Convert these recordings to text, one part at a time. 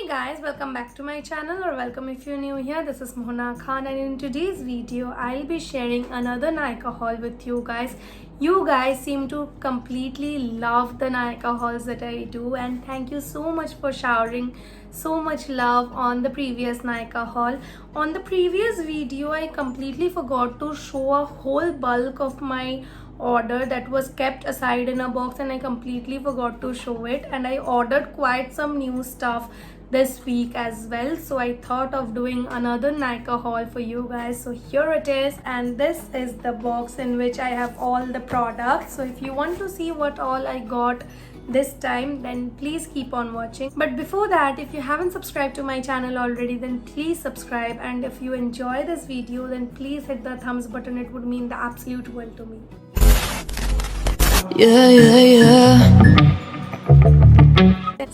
guys, welcome back to my channel, or welcome if you're new here. This is Mohona Khan, and in today's video I'll be sharing another Nykaa haul with you guys. You guys seem to completely love the Nykaa hauls that I do, and thank you so much for showering so much love on the previous Nykaa haul. On the previous video I completely forgot to show a whole bulk of my order that was kept aside in a box, and I completely forgot to show it, and I ordered quite some new stuff this week as well, so I thought of doing another Nykaa haul for you guys. So here it is, and this is the box in which I have all the products. So if you want to see what all I got this time, then please keep on watching. But before that, if you haven't subscribed to my channel already, then please subscribe, and if you enjoy this video, then please hit the thumbs button. It would mean the absolute world to me.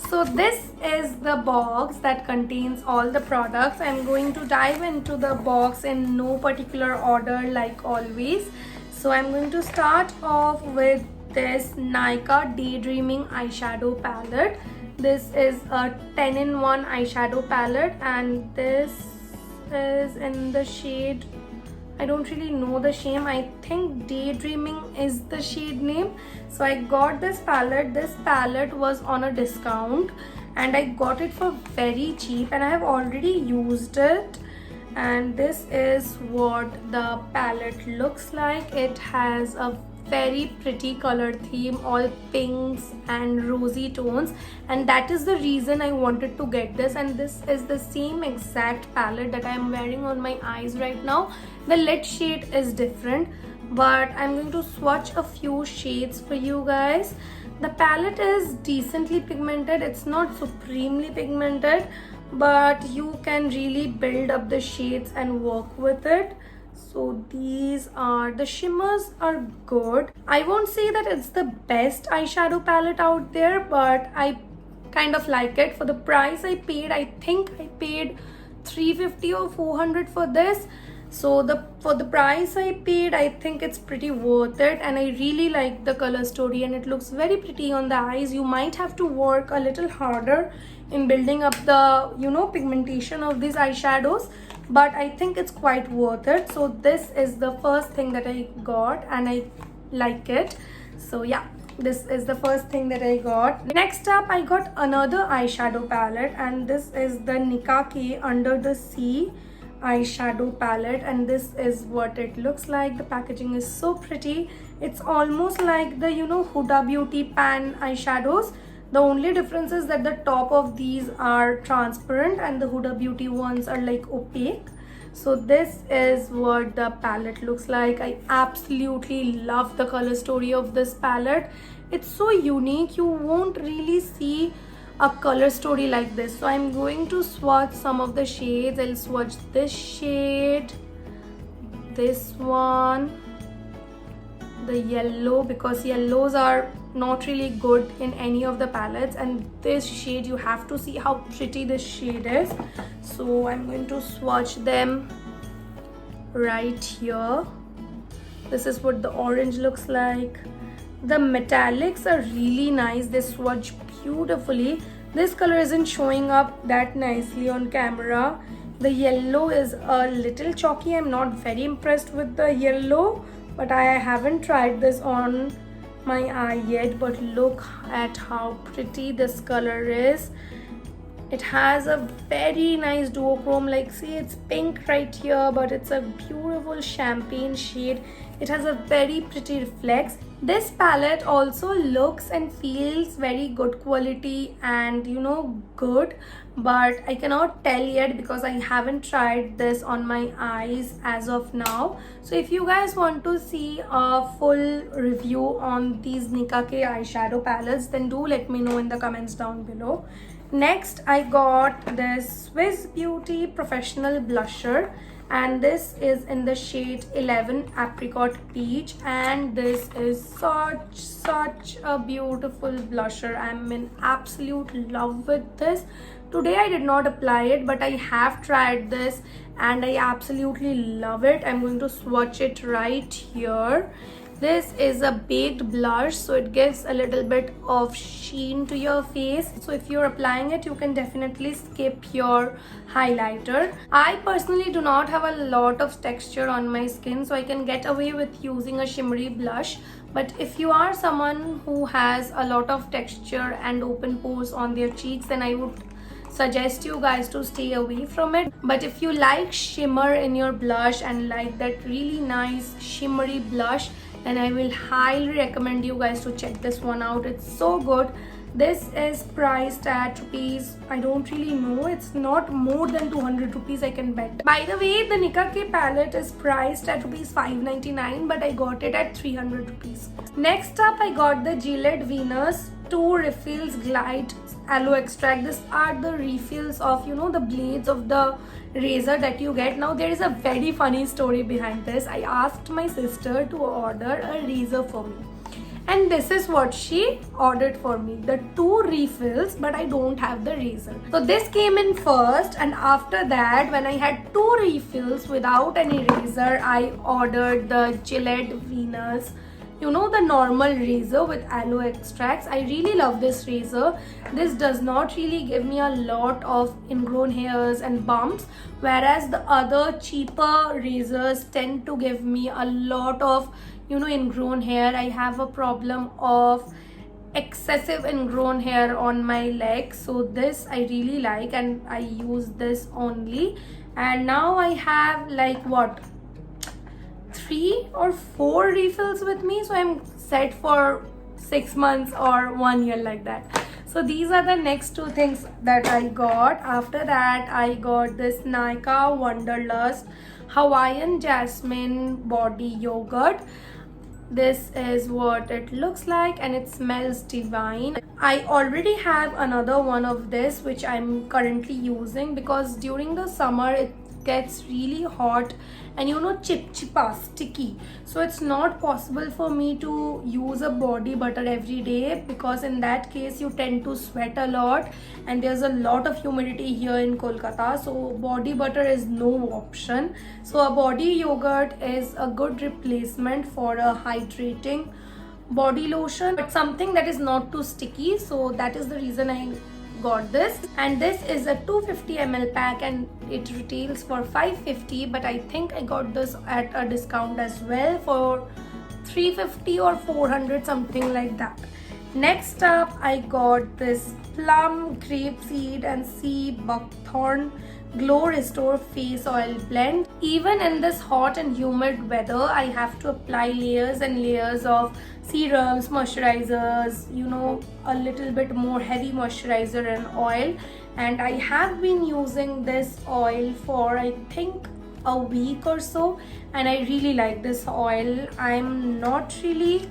So this is the box that contains all the products. I'm going to dive into the box in no particular order like always. So I'm going to start off with this Nykaa Daydreaming eyeshadow palette. This is a 10-in-1 eyeshadow palette, and this is in the shade, I don't really know the shade. I think Daydreaming is the shade name. So I got this palette. This palette was on a discount and I got it for very cheap, and I have already used it. And this is what the palette looks like. It has a very pretty color theme, all pinks and rosy tones, and that is the reason I wanted to get this. And this is the same exact palette that I am wearing on my eyes right now. The lid shade is different, but I'm going to swatch a few shades for you guys. The palette is decently pigmented. It's not supremely pigmented, but you can really build up the shades and work with it. So these are the shimmers, are good. I won't say that it's the best eyeshadow palette out there, but I kind of like it. For the price I paid, I think I paid 350 or 400 for this. So for the price I paid, I think it's pretty worth it, and I really like the color story, and it looks very pretty on the eyes. You might have to work a little harder in building up the pigmentation of these eyeshadows, but I think it's quite worth it. So this is the first thing that I got, and I like it. So yeah, this is the first thing that I got. Next up, I got another eyeshadow palette, and this is the Nykaa Under the Sea eyeshadow palette, and this is what it looks like. The packaging is so pretty. It's almost like the Huda Beauty pan eyeshadows. The only difference is that the top of these are transparent and the Huda Beauty ones are like opaque. So this is what the palette looks like. I absolutely love the color story of this palette. It's so unique. You won't really see a color story like this. So I'm going to swatch some of the shades. I'll swatch this shade, this one, the yellow, because yellows are not really good in any of the palettes, and this shade, you have to see how pretty this shade is. So I'm going to swatch them right here. This is what the orange looks like. The metallics are really nice. They swatch beautifully. This color isn't showing up that nicely on camera. The yellow is a little chalky. I'm not very impressed with the yellow, but I haven't tried this on my eye yet. But look at how pretty this color is. It has a very nice duochrome. Like, see, it's pink right here, but it's a beautiful champagne shade. It has a very pretty reflex. This palette also looks and feels very good quality and good, but I cannot tell yet because I haven't tried this on my eyes as of now. So if you guys want to see a full review on these Nykaa eyeshadow palettes, then do let me know in the comments down below. Next, I got this Swiss Beauty Professional Blusher, and this is in the shade 11 Apricot Peach, and this is such a beautiful blusher. I'm in absolute love with this. Today I did not apply it, but I have tried this and I absolutely love it. I'm going to swatch it right here. This is a baked blush, so it gives a little bit of sheen to your face. So if you're applying it, you can definitely skip your highlighter. I personally do not have a lot of texture on my skin, so I can get away with using a shimmery blush. But if you are someone who has a lot of texture and open pores on their cheeks, then I would suggest you guys to stay away from it. But if you like shimmer in your blush and like that really nice shimmery blush, then I will highly recommend you guys to check this one out. It's so good. This is priced at rupees, I don't really know, it's not more than 200 rupees, I can bet. By the way, the Nykaa palette is priced at rupees 599, but I got it at 300 rupees. Next up, I got the Gillette Venus 2 refills Glide aloe extract. These are the refills of, you know, the blades of the razor that you get. Now there is a very funny story behind this. I asked my sister to order a razor for me, and this is what she ordered for me, the 2 refills, but I don't have the razor. So this came in first, and after that, when I had 2 refills without any razor, I ordered the Gillette Venus, you know, the normal razor with aloe extracts. I really love this razor. This does not really give me a lot of ingrown hairs and bumps, whereas the other cheaper razors tend to give me a lot of, you know, ingrown hair. I have a problem of excessive ingrown hair on my legs, so this I really like, and I use this only. And now I have like what, 3 or 4 refills with me, so I'm set for 6 months or 1 year, like that. So these are the next 2 things that I got. After that, I got this Nykaa Wanderlust Hawaiian Jasmine Body Yogurt. This is what it looks like, and it smells divine. I already have another one of this which I'm currently using, because during the summer it gets really hot and, you know, chipchipa, sticky, so it's not possible for me to use a body butter every day, because in that case you tend to sweat a lot and there's a lot of humidity here in Kolkata, so body butter is no option. So a body yogurt is a good replacement for a hydrating body lotion, but something that is not too sticky, so that is the reason I got this. And this is a 250 ml pack, and it retails for 550, but I think I got this at a discount as well for 350 or 400, something like that. Next up, I got this Plum Grapeseed and Sea Buckthorn Glow Restore Face Oil Blend. Even in this hot and humid weather, I have to apply layers and layers of serums, moisturizers, you know, a little bit more heavy moisturizer and oil. And I have been using this oil for, I think, a week or so, and I really like this oil. I'm not really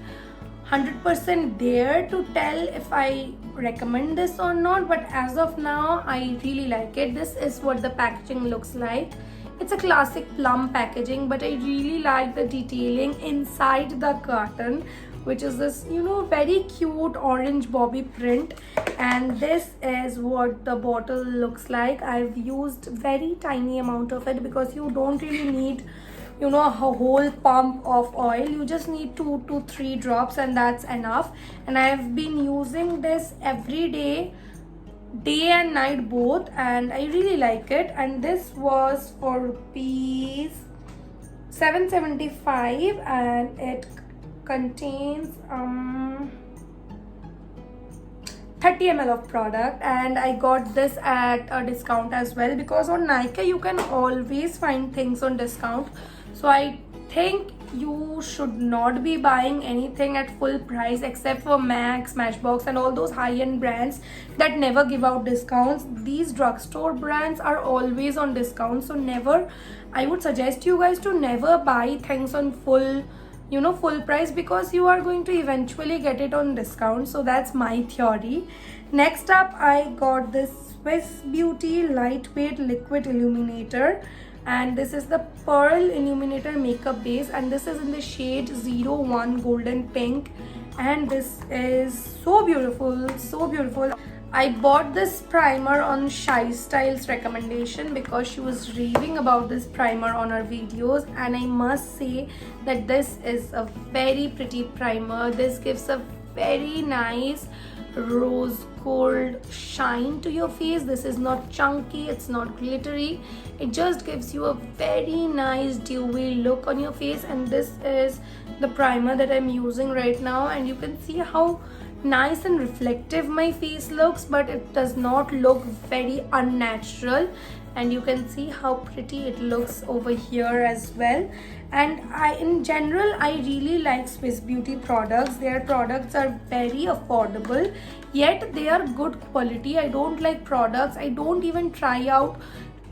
100% there to tell if I recommend this or not, but as of now I really like it. This is what the packaging looks like. It's a classic Plum packaging, but I really like the detailing inside the carton, which is this, you know, very cute orange bobby print. And this is what the bottle looks like. I've used very tiny amount of it, because you don't really need, you know, a whole pump of oil. You just need 2 to 3 drops, and that's enough. And I've been using this every day and night both, and I really like it. And this was for rupees 775, and it contains 30 ml of product, and I got this at a discount as well, because on Nykaa you can always find things on discount. So I think you should not be buying anything at full price, except for MAC, Smashbox and all those high-end brands that never give out discounts. These drugstore brands are always on discount, so never, I would suggest you guys to never buy things on full, you know, full price, because you are going to eventually get it on discount. So that's my theory. Next up, I got this Swiss Beauty Lightweight Liquid Illuminator, and this is the Pearl Illuminator makeup base, and this is in the shade 01 Golden Pink, and this is so beautiful, so beautiful. I bought this primer on Shy Style's recommendation because she was raving about this primer on her videos, and I must say that this is a very pretty primer. This gives a very nice rose gold shine to your face. This is not chunky, it's not glittery. It just gives you a very nice dewy look on your face, and this is the primer that I'm using right now, and you can see how nice and reflective my face looks, but it does not look very unnatural, and you can see how pretty it looks over here as well. And in general, I really like Swiss Beauty products. Their products are very affordable, yet they are good quality. I don't like products, I don't even try out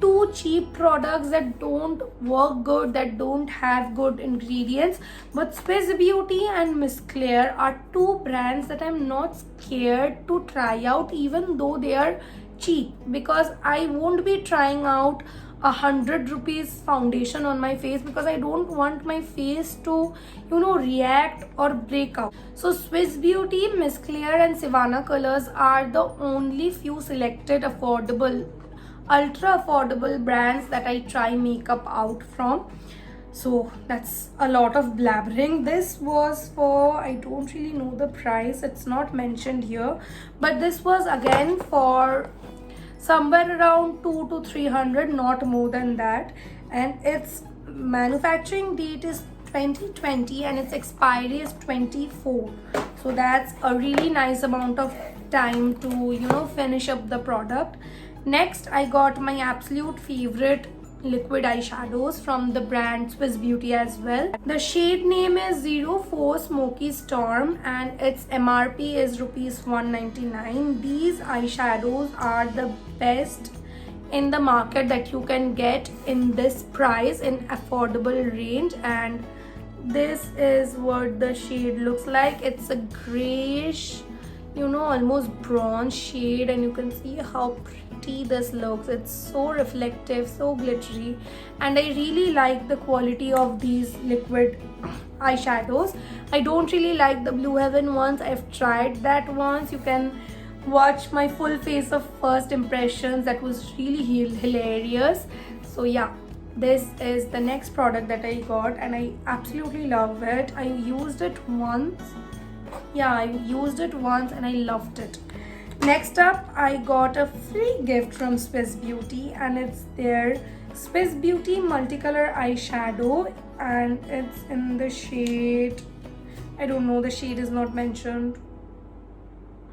too cheap products that don't work good, that don't have good ingredients. But Swiss Beauty and Miss Claire are two brands that I'm not scared to try out, even though they are cheap, because I won't be trying out 100 rupees foundation on my face because I don't want my face to, react or break out. So Swiss Beauty, Miss Claire and Savannah Colors are the only few selected affordable, ultra affordable brands that I try makeup out from. So that's a lot of blabbering. This was for, I don't really know the price, it's not mentioned here, but this was again for somewhere around 200 to 300, not more than that, and its manufacturing date is 2020 and its expiry is 24. So that's a really nice amount of time to finish up the product. Next, I got my absolute favorite liquid eyeshadows from the brand Swiss Beauty as well. The shade name is 04 Smoky Storm and its MRP is rupees 199. These eyeshadows are the best in the market that you can get in this price, in affordable range, and this is what the shade looks like. It's a grayish, almost bronze shade, and you can see how pretty this looks. It's so reflective, so glittery, and I really like the quality of these liquid eyeshadows. I don't really like the Blue Heaven ones. I've tried that once. You can watch my full face of first impressions. That was really hilarious. So yeah, this is the next product that I got, and I absolutely love it. I used it once and I loved it. Next up, I got a free gift from Swiss Beauty, and it's their Swiss Beauty multicolor eyeshadow, and it's in the shade, I don't know, the shade is not mentioned.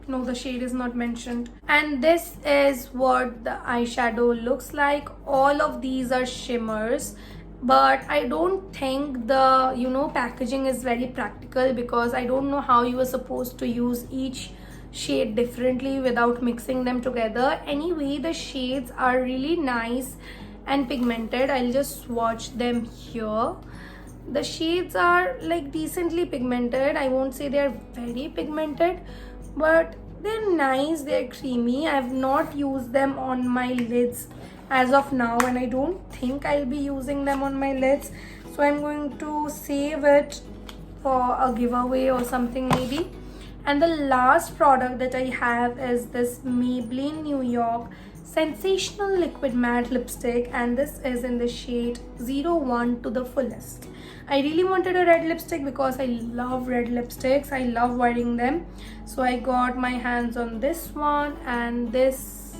No, the shade is not mentioned. And this is what the eyeshadow looks like. All of these are shimmers, but I don't think the packaging is very practical, because I don't know how you are supposed to use each shade differently without mixing them together. Anyway, the shades are really nice and pigmented. I'll just swatch them here. The shades are like decently pigmented. I won't say they're very pigmented, but they're nice, they're creamy. I've not used them on my lids as of now, and I don't think I'll be using them on my lids, so I'm going to save it for a giveaway or something maybe. And the last product that I have is this Maybelline New York Sensational Liquid Matte Lipstick, and this is in the shade 01 to the fullest. I really wanted a red lipstick because I love red lipsticks. I love wearing them. So I got my hands on this one, and this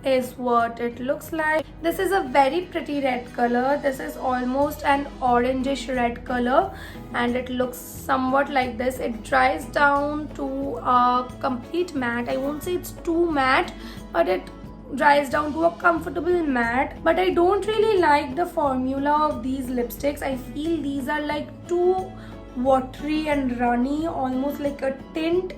is what it looks like. This is a very pretty red color. This is almost an orangish red color, and it looks somewhat like this. It dries down to a complete matte. I won't say it's too matte, but it dries down to a comfortable matte. But I don't really like the formula of these lipsticks. I feel these are like too watery and runny, almost like a tint.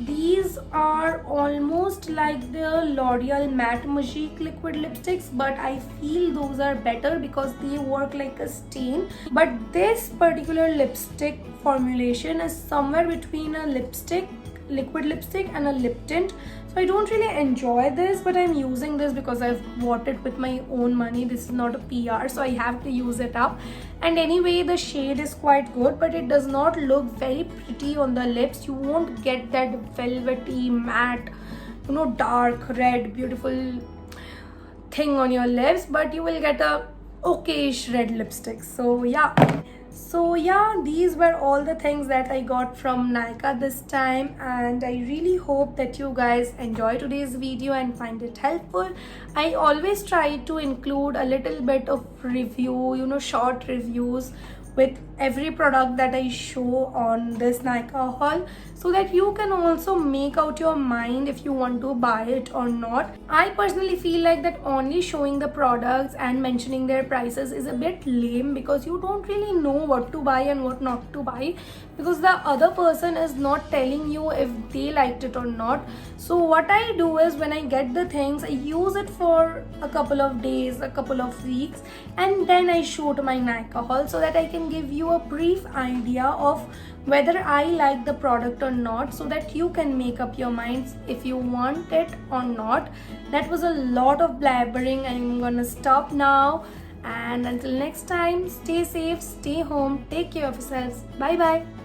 These are almost like the L'Oreal Matte Magique liquid lipsticks, but I feel those are better because they work like a stain. But this particular lipstick formulation is somewhere between a lipstick liquid lipstick and a lip tint. So I don't really enjoy this, but I'm using this because I've bought it with my own money. This is not a PR, so I have to use it up. And anyway, the shade is quite good, but it does not look very pretty on the lips. You won't get that velvety matte, you know, dark red beautiful thing on your lips, but you will get a okayish red lipstick. So yeah, these were all the things that I got from Nykaa this time, and I really hope that you guys enjoy today's video and find it helpful. I always try to include a little bit of review, you know, short reviews with every product that I show on this Nykaa haul, so that you can also make out your mind if you want to buy it or not. I personally feel like that only showing the products and mentioning their prices is a bit lame, because you don't really know what to buy and what not to buy, because the other person is not telling you if they liked it or not. So what I do is, when I get the things, I use it for a couple of days, a couple of weeks, and then I shoot my Nykaa haul, so that I can give you a brief idea of whether I like the product or not, so that you can make up your minds if you want it or not. That was a lot of blabbering. I'm gonna stop now, and until next time, stay safe, stay home, take care of yourselves. Bye bye.